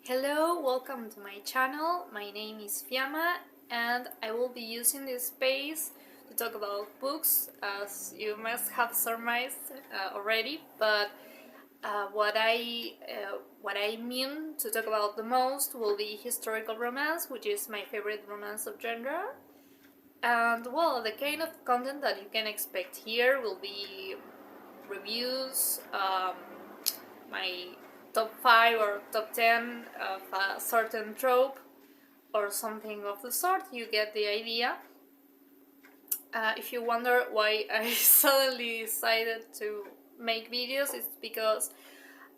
Hello, welcome to my channel. My name is Fiamma and I will be using this space to talk about books, as you must have surmised already, but what I mean to talk about the most will be historical romance, which is my favorite romance of genre. And well, the kind of content that you can expect here will be reviews, my top 5 or top 10 of a certain trope or something of the sort. You get the idea. If you wonder why I suddenly decided to make videos, it's because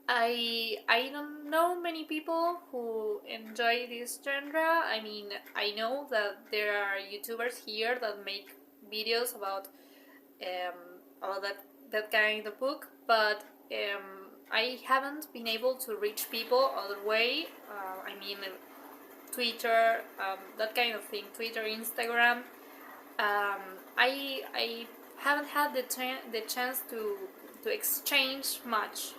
I don't know many people who enjoy this genre. I mean, I know that there are YouTubers here that make videos about that kind of book, but I haven't been able to reach people other way. I mean, Twitter, that kind of thing. Twitter, Instagram. I haven't had the chance to exchange much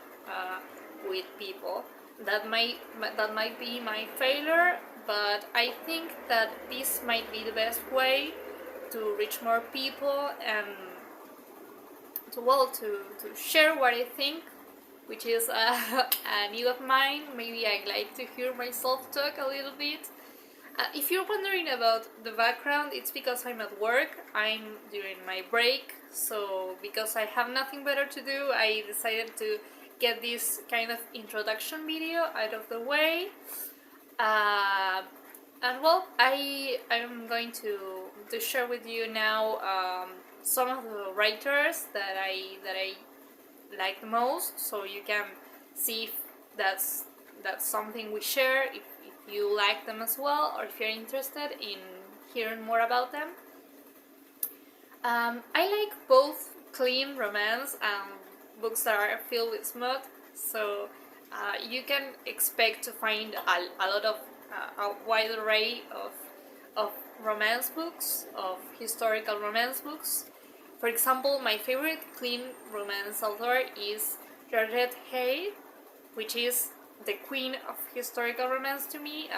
with people. That might be my failure, but I think that this might be the best way to reach more people and to share what I think, which is a need of mine. Maybe I like to hear myself talk a little bit. If you're wondering about the background, it's because I'm at work. I'm during my break, so because I have nothing better to do, I decided to get this kind of introduction video out of the way. And well, I'm going to share with you now some of the writers that I like the most, so you can see if that's something we share, if you like them as well, or if you're interested in hearing more about them. I like both clean romance and books that are filled with smut, so you can expect to find a lot of a wide array of romance books, of historical romance books. For example, my favorite clean romance author is Georgette Heyer, which is the queen of historical romance to me,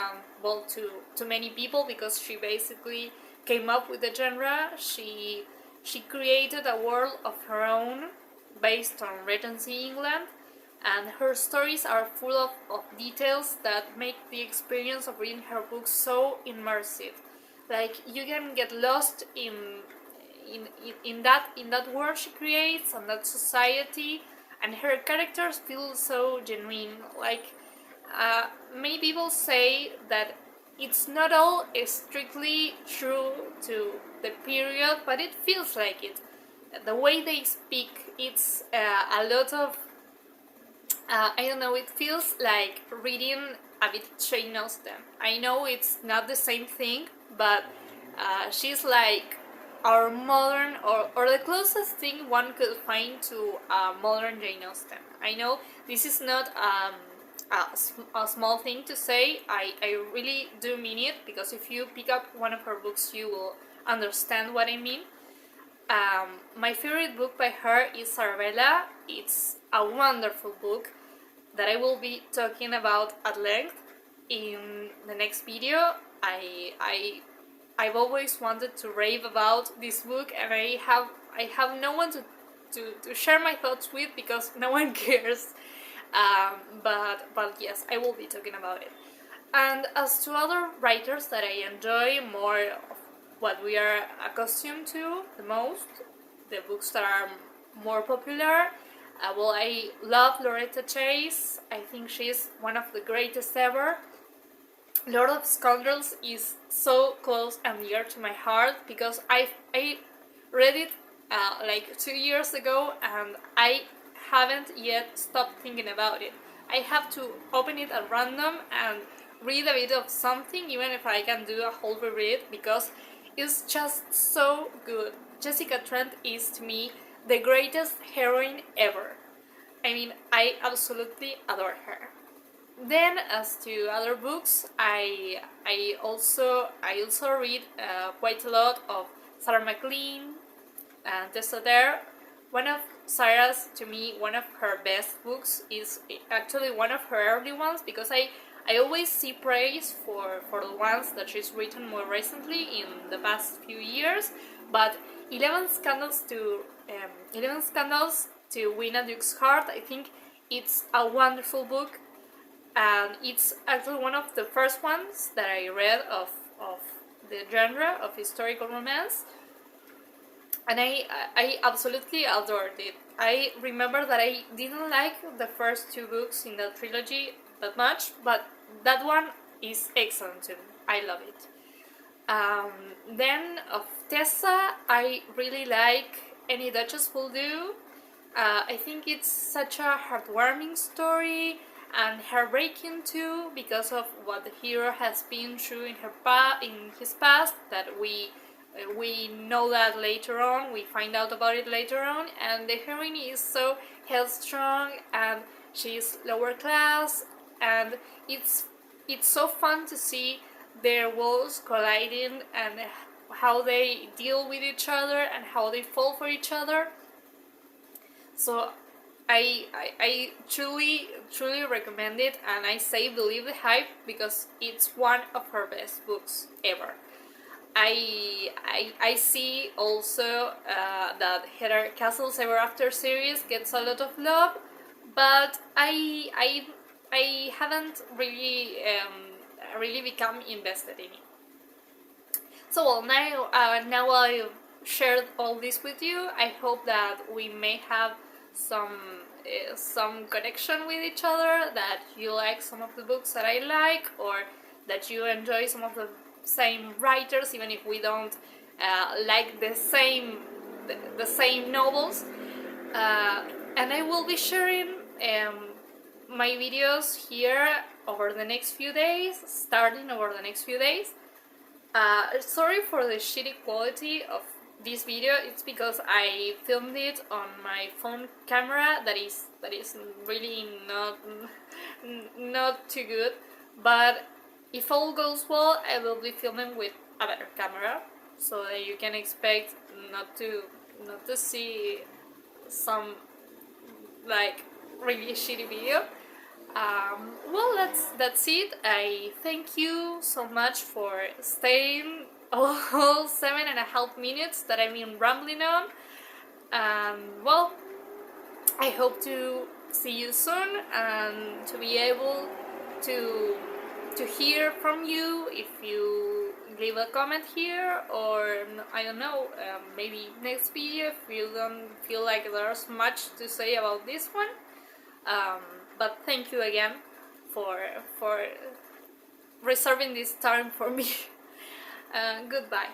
well, to many people, because she basically came up with the genre. She created a world of her own based on Regency England, and her stories are full of details that make the experience of reading her books so immersive. Like, you can get lost in that world she creates and that society, and her characters feel so genuine. Like, many people say that it's not all strictly true to the period, but it feels like it. The way they speak, it's a lot of I don't know, it feels like reading a bit Jane Austen. I know it's not the same thing, but she's like our modern, or the closest thing one could find to modern Jane Austen. I know this is not a small thing to say. I really do mean it, because if you pick up one of her books, you will understand what I mean. My favorite book by her is Arabella. It's a wonderful book that I will be talking about at length in the next video. I've always wanted to rave about this book, and I have no one to share my thoughts with, because no one cares. But yes, I will be talking about it. And as to other writers that I enjoy more of what we are accustomed to the most, the books that are more popular, well, I love Loretta Chase. I think she's one of the greatest ever. Lord of Scoundrels is so close and dear to my heart, because I read it like 2 years ago, and I haven't yet stopped thinking about it. I have to open it at random and read a bit of something, even if I can do a whole reread, because it's just so good. Jessica Trent is, to me, the greatest heroine ever. I mean, I absolutely adore her. Then, as to other books, I also read quite a lot of Sarah MacLean and Tessa Dare. One of Sarah's, to me, one of her best books is actually one of her early ones, because I I always see praise for the ones that she's written more recently in the past few years, but 11 Scandals to Win a Duke's Heart, I think it's a wonderful book, and it's actually one of the first ones that I read of the genre of historical romance, and I absolutely adored it. I remember that I didn't like the first two books in the trilogy that much, but that one is excellent too. I love it. Then of Tessa, I really like Any Duchess Will Do. I think it's such a heartwarming story and heartbreaking too, because of what the hero has been through in his past, that we know that later on, we find out about it later on, and the heroine is so headstrong and she's lower class, and it's so fun to see their worlds colliding and how they deal with each other and how they fall for each other. So I truly recommend it, and I say believe the hype because it's one of her best books ever. I see also that Heather Castle's Ever After series gets a lot of love, but I haven't really become invested in it. So well, now I've shared all this with you. I hope that we may have some connection with each other, that you like some of the books that I like, or that you enjoy some of the same writers, even if we don't like the same novels. And I will be sharing my videos here over the next few days, starting over the next few days. Sorry for the shitty quality of this video. It's because I filmed it on my phone camera that is really not too good, but if all goes well, I will be filming with a better camera, so that you can expect not to see some like really shitty video. Well, that's it. I thank you so much for staying all 7.5 minutes that I've been rambling on. Well, I hope to see you soon and to be able to hear from you if you leave a comment here, or I don't know, maybe next video if you don't feel like there's much to say about this one. But thank you again for reserving this time for me. Goodbye.